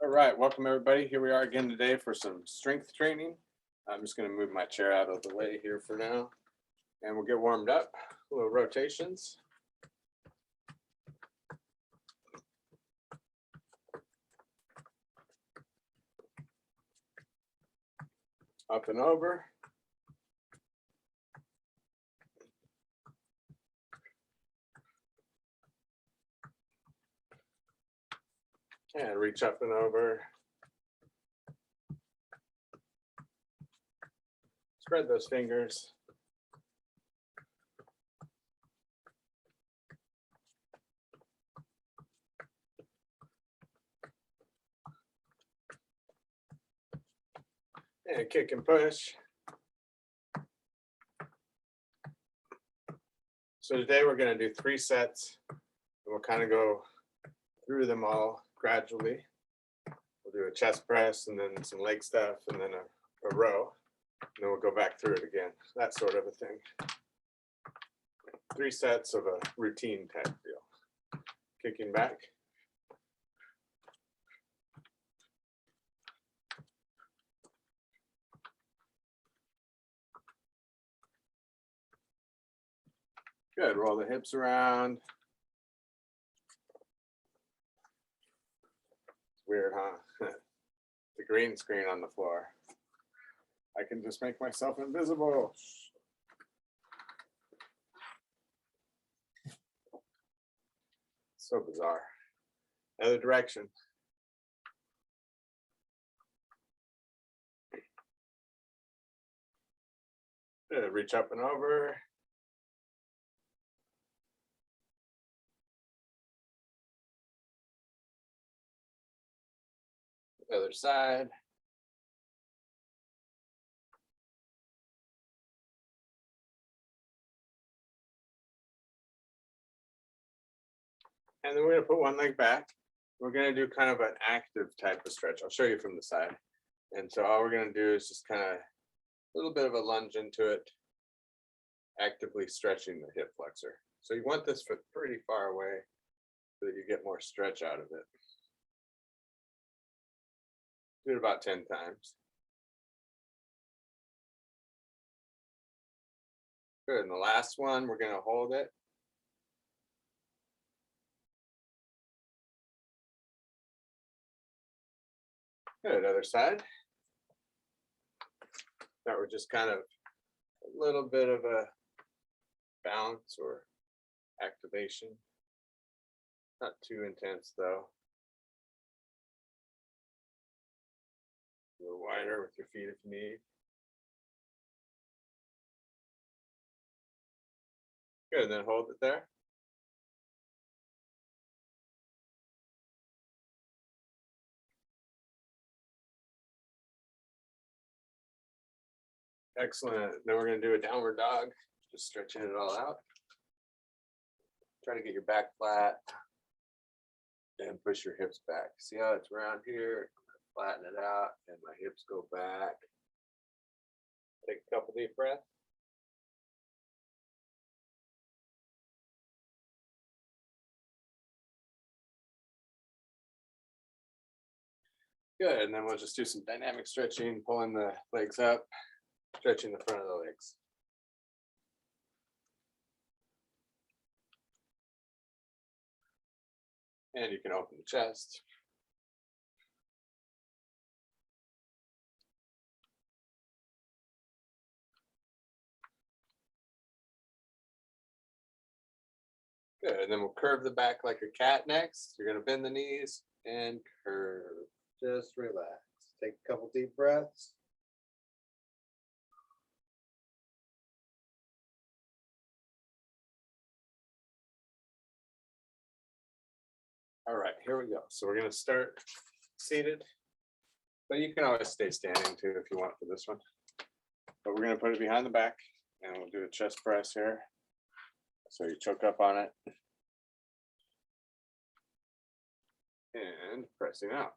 All right, welcome everybody. Here we are again today for some strength training. I'm just going to move my chair out of the way here for now, and we'll get warmed up. Little rotations. Up and over. And reach up and over. Spread those fingers. And kick and push. So today we're going to do 3 sets. And we'll kind of go through them all gradually. We'll do a chest press and then some leg stuff and then a row. And then we'll go back through it again. That sort of a thing. 3 sets of a routine type deal. Kicking back. Good, roll the hips around. It's weird, huh? The green screen on the floor. I can just make myself invisible. So bizarre. Other direction. Good, reach up and over. Other side. And then we're going to put one leg back. We're going to do kind of an active type of stretch. I'll show you from the side. And so all we're going to do is just kind of a little bit of a lunge into it, actively stretching the hip flexor. So you want this for pretty far away so that you get more stretch out of it. Do it about 10 times. Good, and the last one, we're going to hold it. Good, other side. That we're just kind of a little bit of a bounce or activation. Not too intense though. A little wider with your feet if you need. Good, and then hold it there. Excellent. Then we're going to do a downward dog, just stretching it all out. Try to get your back flat and push your hips back. See how it's around here? Flatten it out and my hips go back. Take a couple deep breaths. Good, and then we'll just do some dynamic stretching, pulling the legs up, stretching the front of the legs. And you can open the chest. Good, and then we'll curve the back like a cat next. You're going to bend the knees and curve. Just relax. Take a couple deep breaths. All right, here we go. So we're going to start seated, but you can always stay standing too if you want for this one. But we're going to put it behind the back and we'll do a chest press here. So you choke up on it. And pressing out.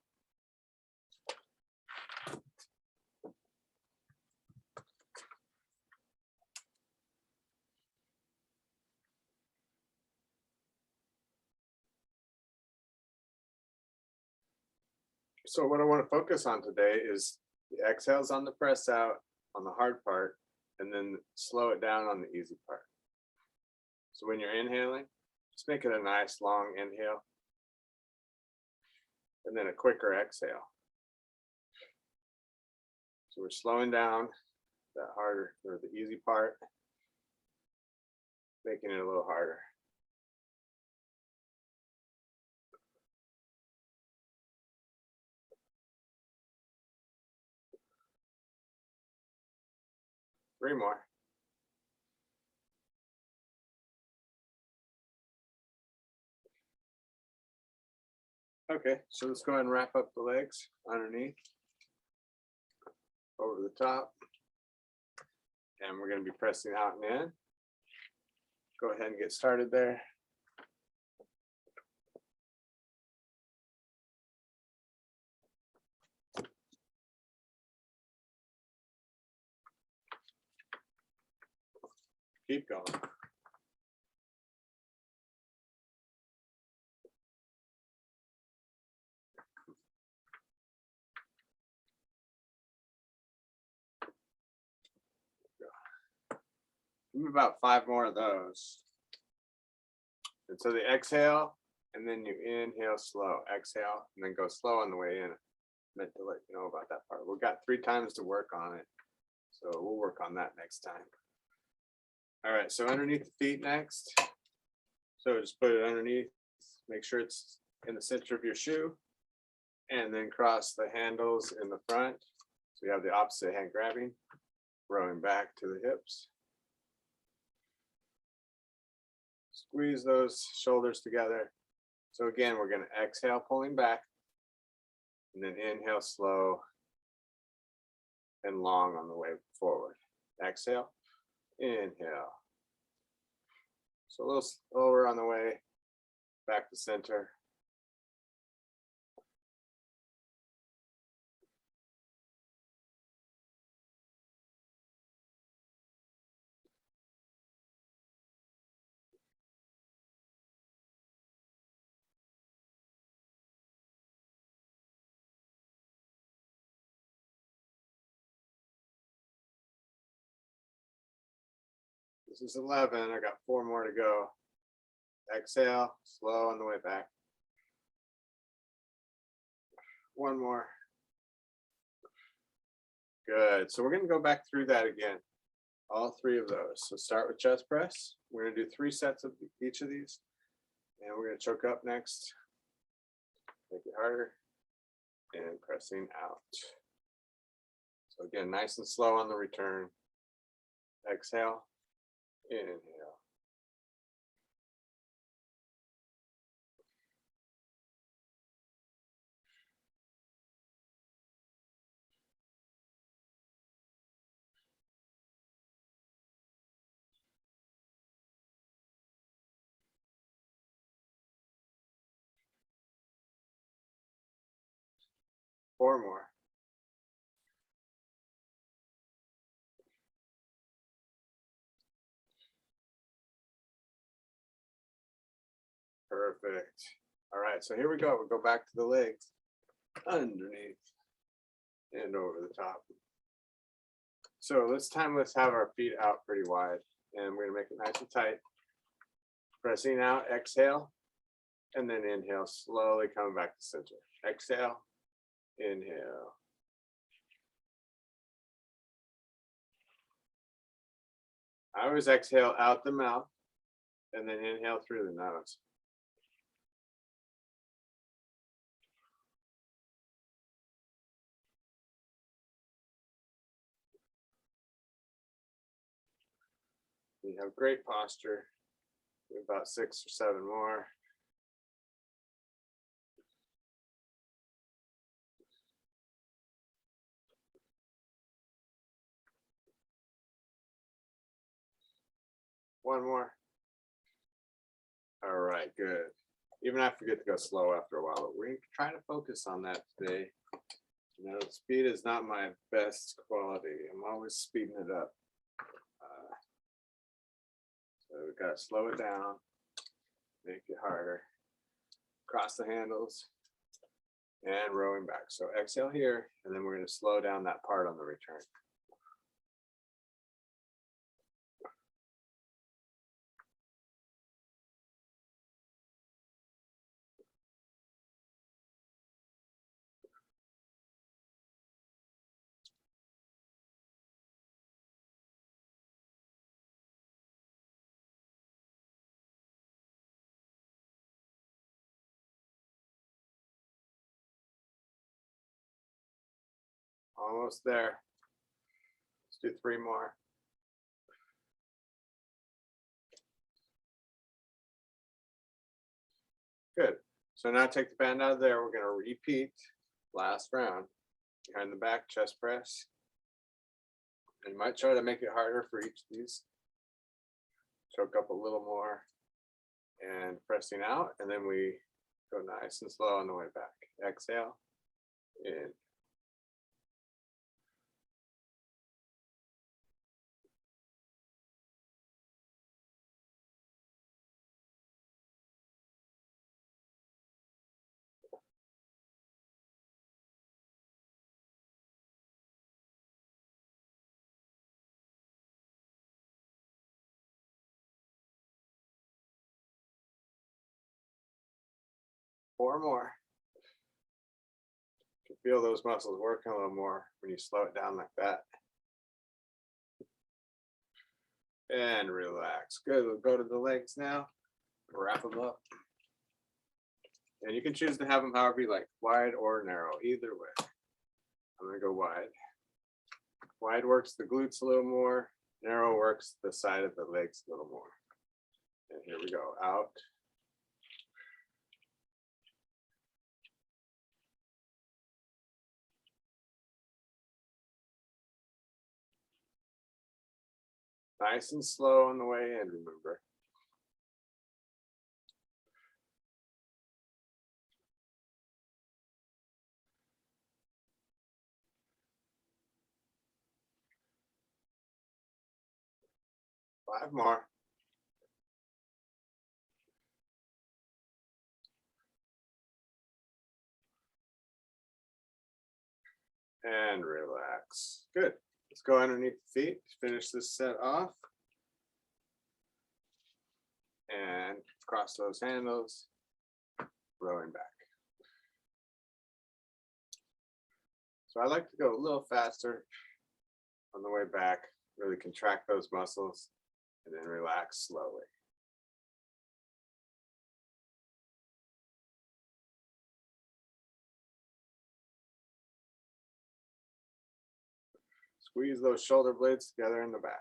So what I want to focus on today is the exhales on the press out on the hard part, and then slow it down on the easy part. So when you're inhaling, just make it a nice long inhale, and then a quicker exhale. So we're slowing down that harder or the easy part, making it a little harder. Three more. Okay, so let's go ahead and wrap up the legs underneath, over the top. And we're going to be pressing out and in. Go ahead and get started there. Keep going. Give me about 5 more of those. And so the exhale, and then you inhale slow, exhale, and then go slow on the way in. Meant to let you know about that part. We've got 3 times to work on it. So we'll work on that next time. All right, so underneath the feet next. So just put it underneath, make sure it's in the center of your shoe, and then cross the handles in the front. So you have the opposite hand grabbing, rowing back to the hips. Squeeze those shoulders together. So again, we're going to exhale, pulling back, and then inhale slow and long on the way forward. Exhale, inhale. So a little slower on the way back to center. This is 11. I got 4 more to go. Exhale, slow on the way back. 1 more. Good. So we're going to go back through that again. All 3 of those. So start with chest press. We're going to do 3 sets of each of these. And we're going to choke up next. Make it harder. And pressing out. So again, nice and slow on the return. Exhale. Inhale. 4 more. Perfect. All right, so here we go. We'll go back to the legs, underneath and over the top. So let's have our feet out pretty wide, and we're gonna make it nice and tight. Pressing out, exhale, and then inhale, slowly coming back to center. Exhale, inhale. I always exhale out the mouth and then inhale through the nose. You have great posture. About 6 or 7 more. One more. All right, good. Even I forget to go slow after a while, but we're trying to focus on that today. You know, speed is not my best quality. I'm always speeding it up. So we got to slow it down, make it harder. Cross the handles, and rowing back. So exhale here, and then we're going to slow down that part on the return. Almost there. Let's do 3 more. Good. So now take the band out of there. We're going to repeat last round. Behind the back, chest press. And you might try to make it harder for each of these. Choke up a little more and pressing out. And then we go nice and slow on the way back. Exhale. In. Four more. You can feel those muscles working a little more when you slow it down like that. And relax. Good. We'll go to the legs now. Wrap them up. And you can choose to have them however you like, wide or narrow, either way. I'm going to go wide. Wide works the glutes a little more. Narrow works the side of the legs a little more. And here we go. Out. Nice and slow on the way in, remember. Five more. And relax. Good. Let's go underneath the feet. Finish this set off. And cross those handles. Rowing back. So I like to go a little faster on the way back. Really contract those muscles and then relax slowly. Squeeze those shoulder blades together in the back.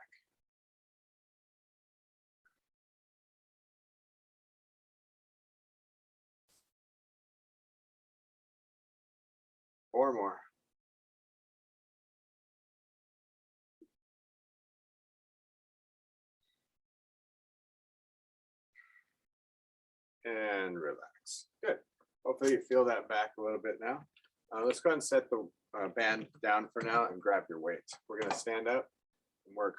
Four more. And relax. Good. Hopefully you feel that back a little bit now. Let's go ahead and set the band down for now and grab your weights. We're going to stand up and work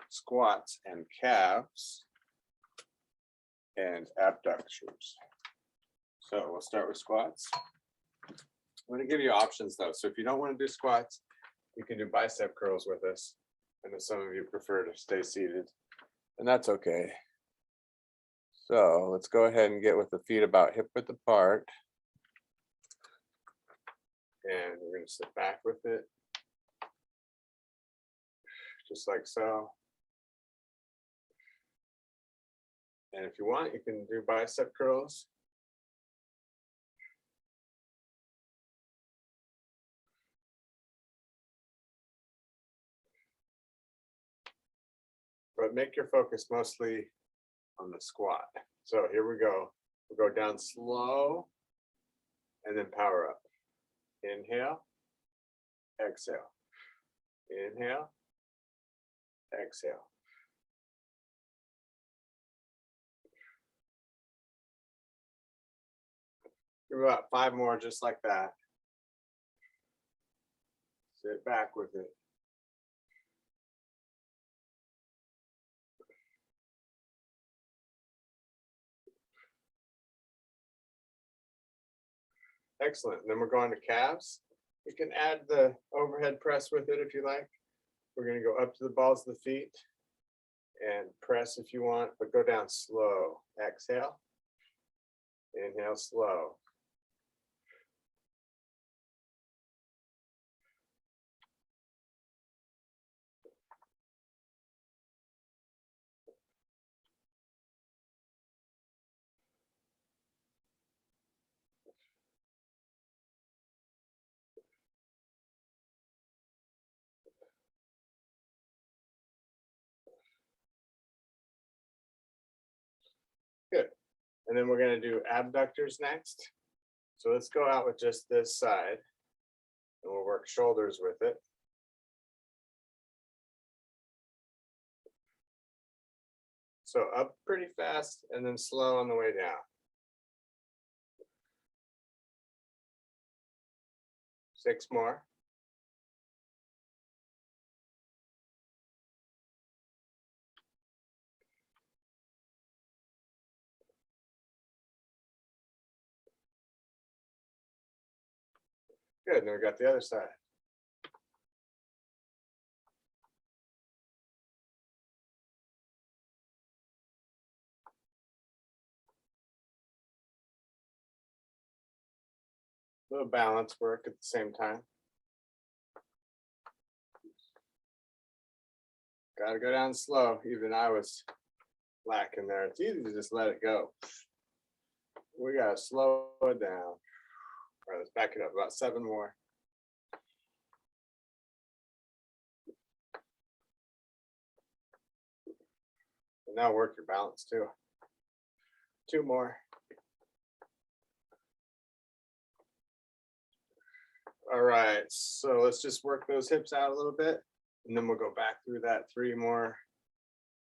squats and calves and abductions. So we'll start with squats. I'm going to give you options though. So if you don't want to do squats, you can do bicep curls with us. I know some of you prefer to stay seated, and that's okay. So let's go ahead and get with the feet about hip width apart. And we're going to sit back with it. Just like so. And if you want, you can do bicep curls. But make your focus mostly on the squat. So here we go. We'll go down slow and then power up. Inhale, exhale. Inhale, exhale. Do about 5 more just like that. Sit back with it. Excellent. And then we're going to calves. You can add the overhead press with it if you like. We're going to go up to the balls of the feet and press if you want, but go down slow. Exhale. Inhale slow. Good. And then we're going to do abductors next. So let's go out with just this side and we'll work shoulders with it. So up pretty fast and then slow on the way down. 6 more. Good, and then we got the other side. A little balance work at the same time. Got to go down slow. Even I was lacking there. It's easy to just let it go. We got to slow it down. All right, let's back it up. About 7 more. And now work your balance too. 2 more. All right, so let's just work those hips out a little bit, and then we'll go back through that 3 more,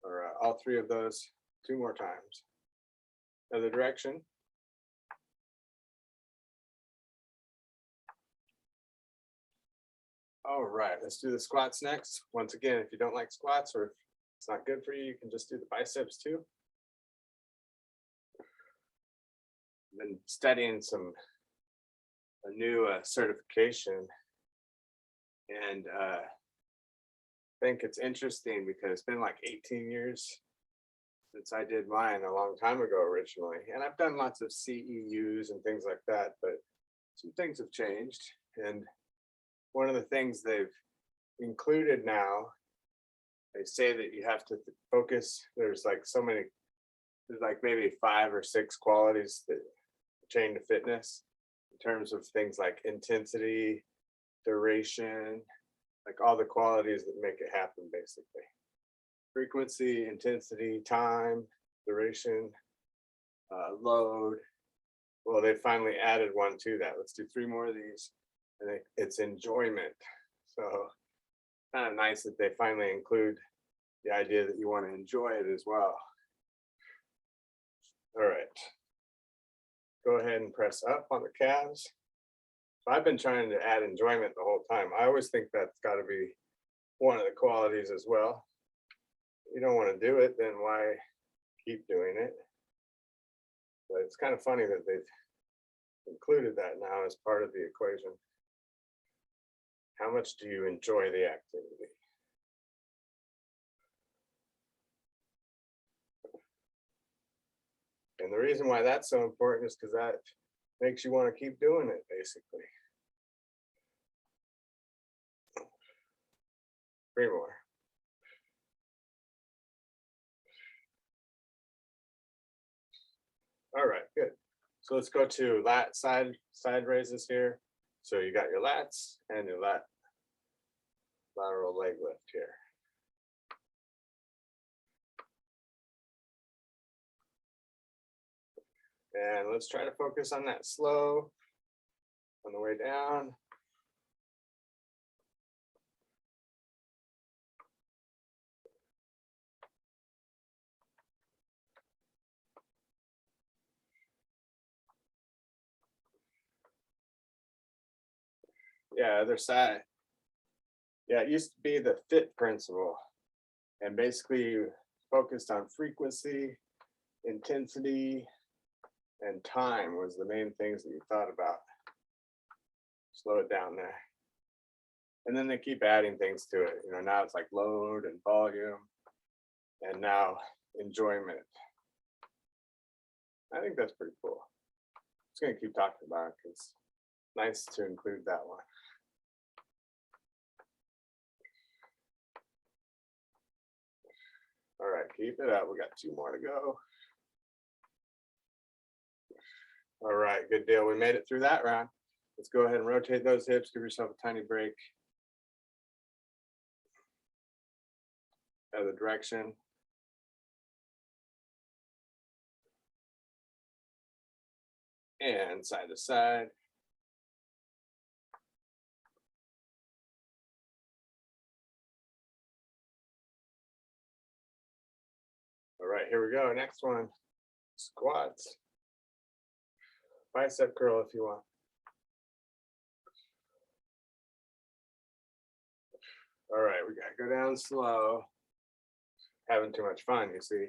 or all 3 of those 2 more times. Other direction. All right, let's do the squats next. Once again, if you don't like squats or if it's not good for you, you can just do the biceps too. Been studying a new certification, and I think it's interesting because it's been like 18 years since I did mine a long time ago originally, and I've done lots of CEUs and things like that, but some things have changed. And one of the things they've included now, they say that you have to focus. There's like maybe 5 or 6 qualities that pertain to fitness in terms of things like intensity, duration, like all the qualities that make it happen, basically. Frequency, intensity, time, duration, load. Well, they finally added one to that. Let's do 3 more of these. And it's enjoyment. So kind of nice that they finally include the idea that you want to enjoy it as well. All right. Go ahead and press up on the calves. So I've been trying to add enjoyment the whole time. I always think that's got to be one of the qualities as well. If you don't want to do it, then why keep doing it? But it's kind of funny that they've included that now as part of the equation. How much do you enjoy the activity? And the reason why that's so important is because that makes you want to keep doing it, basically. 3 more. All right, good. So let's go to lat side raises here. So you got your lats and your lateral leg lift here. And let's try to focus on that slow on the way down. Yeah, other side. Yeah, it used to be the FIT principle. And basically you focused on frequency, intensity, and time was the main things that you thought about. slow it down there. And then they keep adding things to it. You know, now it's like load and volume, and now enjoyment. I think that's pretty cool. I'm just gonna keep talking about it because it's nice to include that one. All right, keep it up. We got 2 more to go. All right, good deal. We made it through that round. Let's go ahead and rotate those hips. Give yourself a tiny break. Other direction. And side to side. All right, here we go. Next one, squats. Bicep curl if you want. All right, we gotta go down slow. Having too much fun, you see.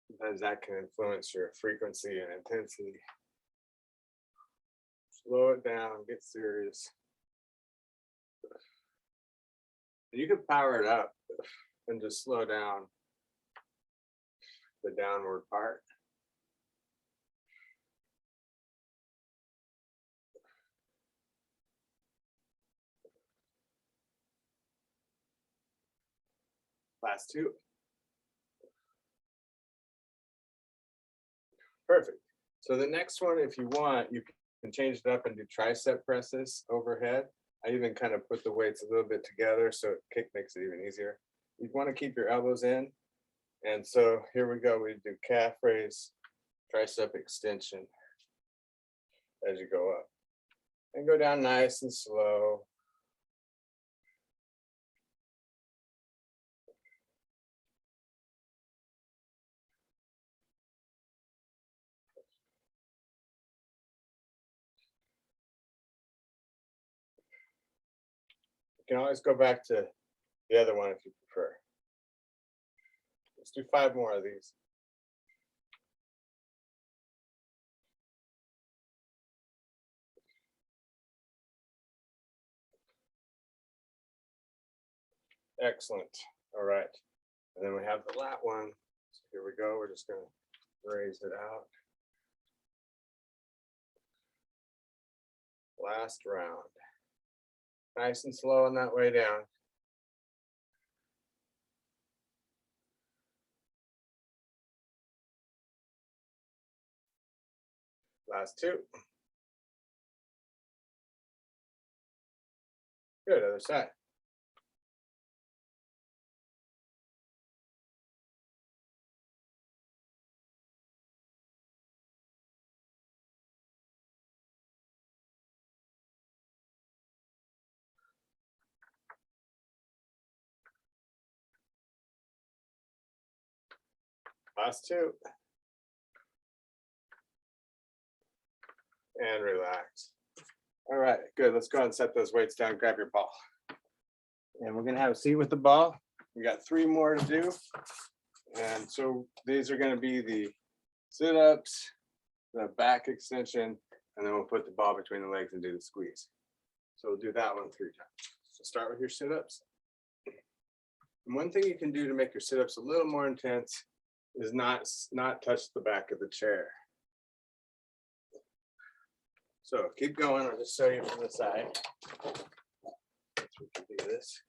Sometimes that can influence your frequency and intensity. Slow it down, get serious. You can power it up and just slow down the downward part. Last 2. Perfect. So the next one, if you want, you can change it up and do tricep presses overhead. I even kind of put the weights a little bit together so kick makes it even easier. You want to keep your elbows in. And so here we go. We do calf raise, tricep extension as you go up. And go down nice and slow. You can always go back to the other one if you prefer. Let's do 5 more of these. Excellent. All right. And then we have the lat one. So here we go. We're just going to raise it out. Last round. Nice and slow on that way down. Last 2. Good, other side. Last 2. And relax. All right, good. Let's go ahead and set those weights down. Grab your ball. And we're going to have a seat with the ball. We got 3 more to do. And so these are going to be the sit-ups, the back extension, and then we'll put the ball between the legs and do the squeeze. So we'll do that one 3 times. So start with your sit-ups. And one thing you can do to make your sit-ups a little more intense is not touch the back of the chair. So keep going. I'll just show you from the side. We can do this.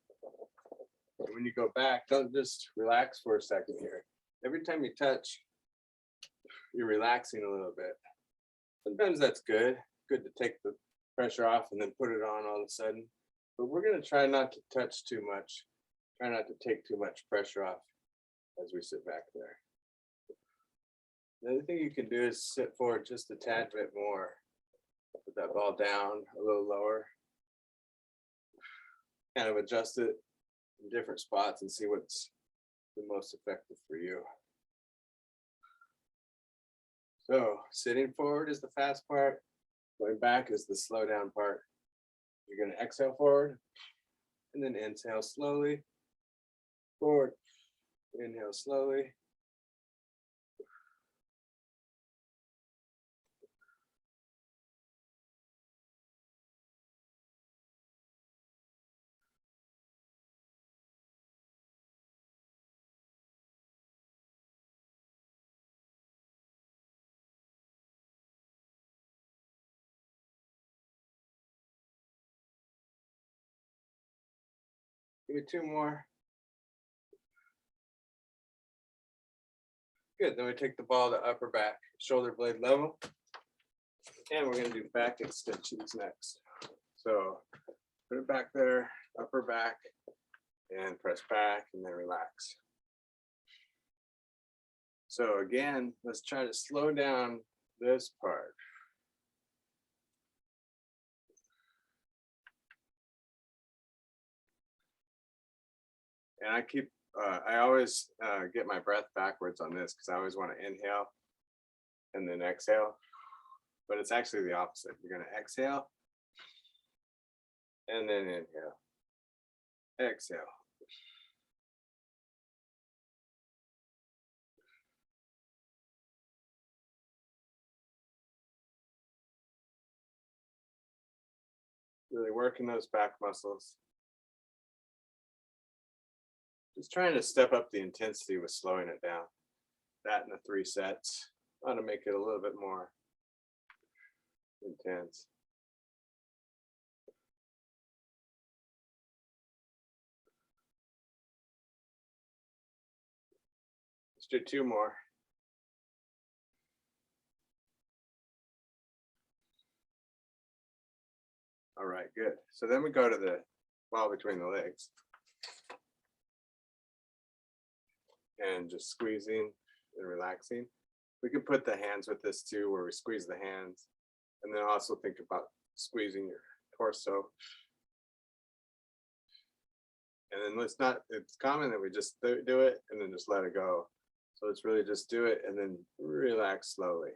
And when you go back, don't just relax for a second here. Every time you touch, you're relaxing a little bit. Sometimes that's good. Good to take the pressure off and then put it on all of a sudden. But we're going to try not to touch too much. Try not to take too much pressure off as we sit back there. The other thing you can do is sit forward just a tad bit more. Put that ball down a little lower. Kind of adjust it in different spots and see what's the most effective for you. So sitting forward is the fast part. Going back is the slow down part. You're going to exhale forward and then inhale slowly. Forward, inhale slowly. Give me 2 more. Good, then we take the ball to upper back, shoulder blade level. And we're gonna do back extensions next. So put it back there, upper back, and press back and then relax. So again, let's try to slow down this part. And I always get my breath backwards on this because I always want to inhale and then exhale. But it's actually the opposite. You're going to exhale and then inhale. Exhale. Really working those back muscles. Just trying to step up the intensity with slowing it down. That in the 3 sets. I want to make it a little bit more intense. Let's do 2 more. All right, good. So then we go to the ball between the legs. And just squeezing and relaxing. We could put the hands with this too, where we squeeze the hands. And then also think about squeezing your torso. And then it's common that we just do it and then just let it go. So it's really just do it and then relax slowly.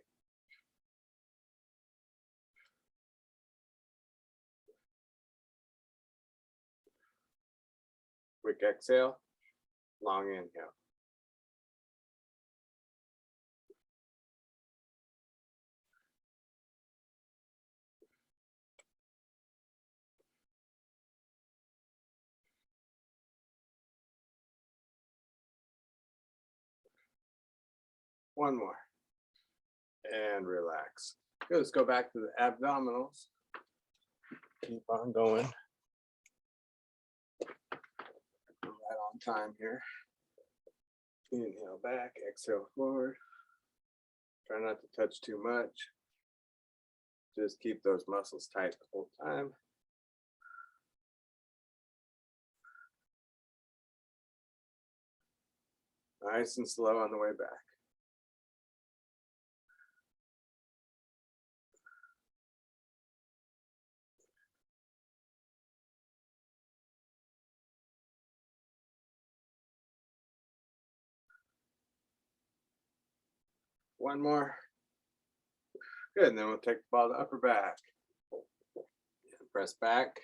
Quick exhale, long inhale. One more. And relax. Good, let's go back to the abdominals. Keep on going. Right on time here. Inhale back, exhale forward. Try not to touch too much. Just keep those muscles tight the whole time. Nice and slow on the way back. One more. Good, and then we'll take the ball to upper back. Press back,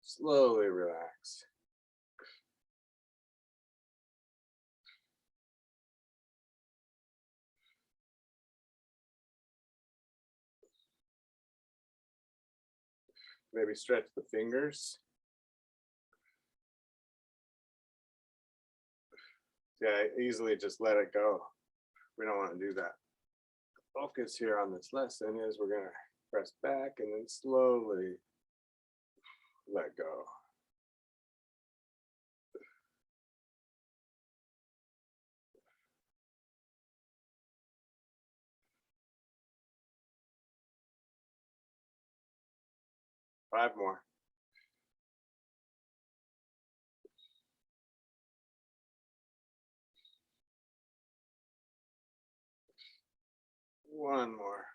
slowly relax. Maybe stretch the fingers. Yeah, easily just let it go. We don't want to do that. The focus here on this lesson is we're going to press back and then slowly let go. Five more. One more.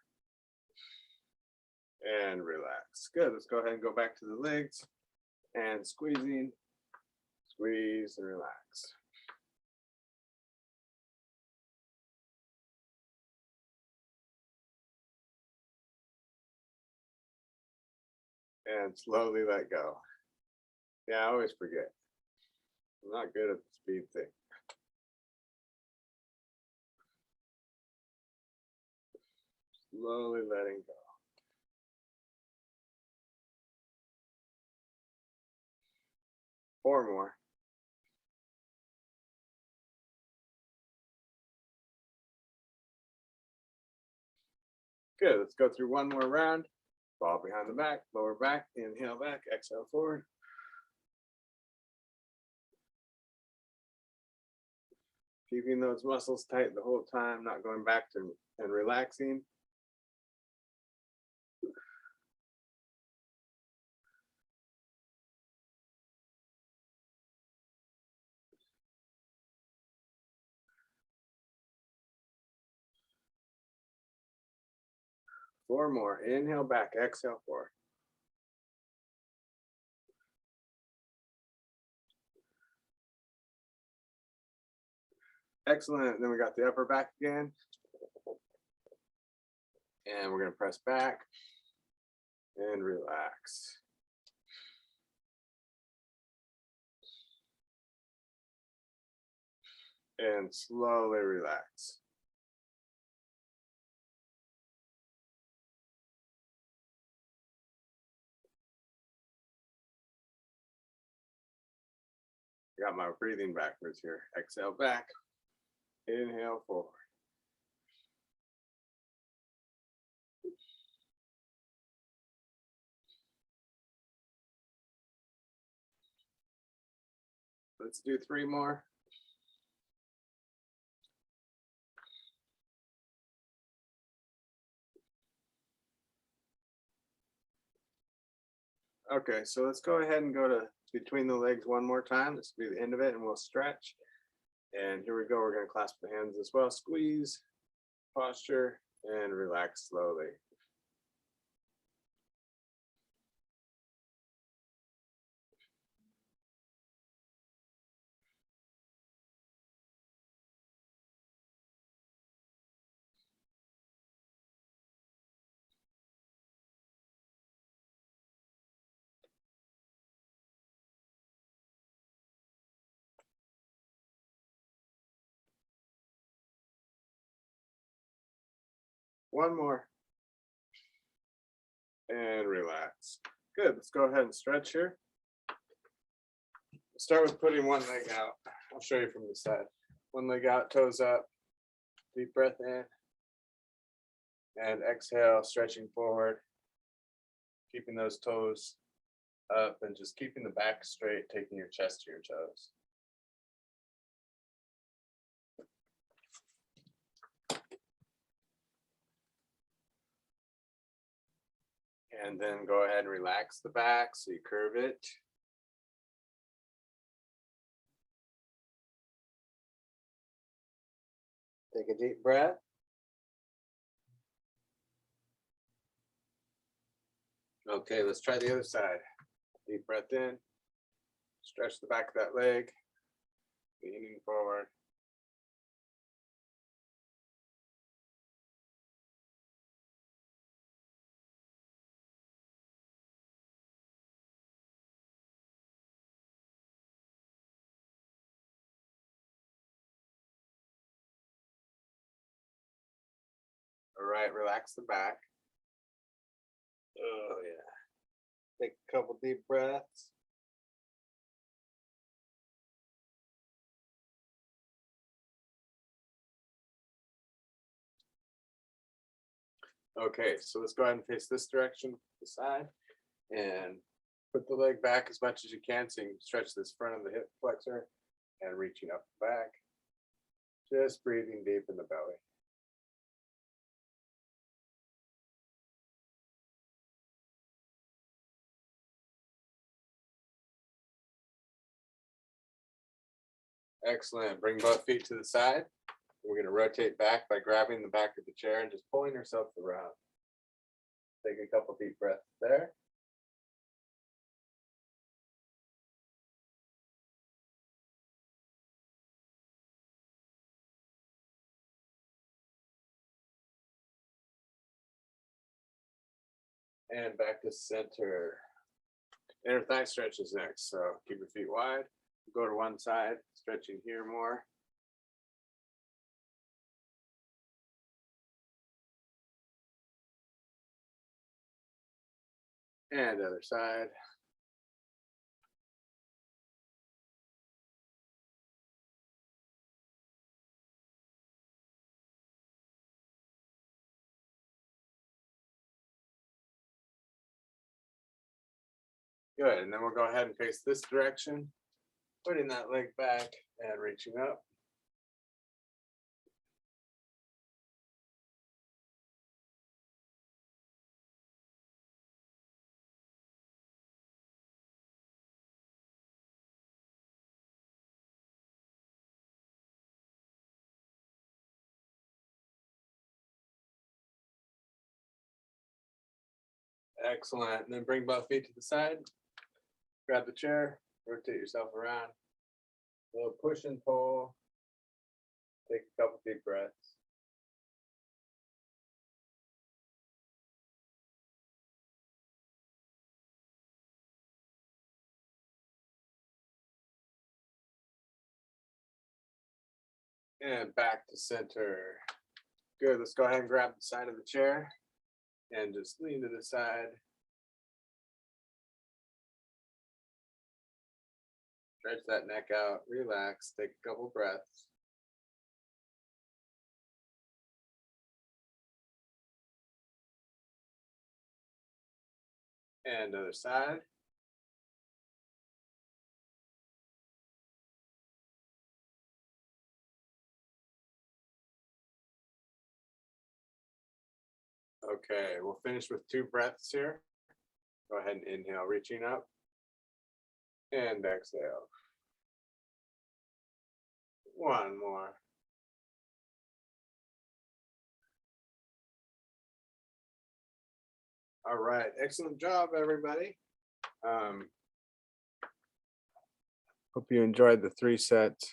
And relax. Good. Let's go ahead and go back to the legs and squeezing, squeeze and relax. And slowly let go. Yeah, I always forget. I'm not good at the speed thing. Slowly letting go. Four more. Good. Let's go through one more round. Ball behind the back, lower back, inhale back, exhale forward. Keeping those muscles tight the whole time, not going back to and relaxing. Four more. Inhale back, exhale forward. Excellent. Then we got the upper back again. And we're going to press back and relax. And slowly relax. Got my breathing backwards here. Exhale back. Inhale forward. Let's do three more. Okay, so let's go ahead and go to between the legs one more time. This will be the end of it, and we'll stretch. And here we go. We're going to clasp the hands as well. Squeeze, posture, and relax slowly. One more. And relax. Good. Let's go ahead and stretch here. Start with putting one leg out. I'll show you from the side. One leg out, toes up. Deep breath in. And exhale, stretching forward. Keeping those toes up and just keeping the back straight, taking your chest to your toes. And then go ahead and relax the back so you curve it. Take a deep breath. Okay, let's try the other side. Deep breath in. Stretch the back of that leg. Leaning forward. All right, relax the back. Oh, yeah. Take a couple deep breaths. Okay, so let's go ahead and face this direction, the side, and put the leg back as much as you can so you can stretch this front of the hip flexor and reaching up the back. Just breathing deep in the belly. Excellent. Bring both feet to the side. We're going to rotate back by grabbing the back of the chair and just pulling yourself around. Take a couple deep breaths there. And back to center. Inner thigh stretch is next. So keep your feet wide. Go to one side, stretching here more. And other side. Good, and then we'll go ahead and face this direction, putting that leg back and reaching up. Excellent. And then bring both feet to the side. Grab the chair, rotate yourself around. A little push and pull. Take a couple deep breaths. And back to center. Good. Let's go ahead and grab the side of the chair and just lean to the side. Stretch that neck out, relax, take a couple breaths. And other side. Okay, we'll finish with 2 breaths here. Go ahead and inhale, reaching up. And exhale. One more. All right, excellent job, everybody. Hope you enjoyed the 3 sets.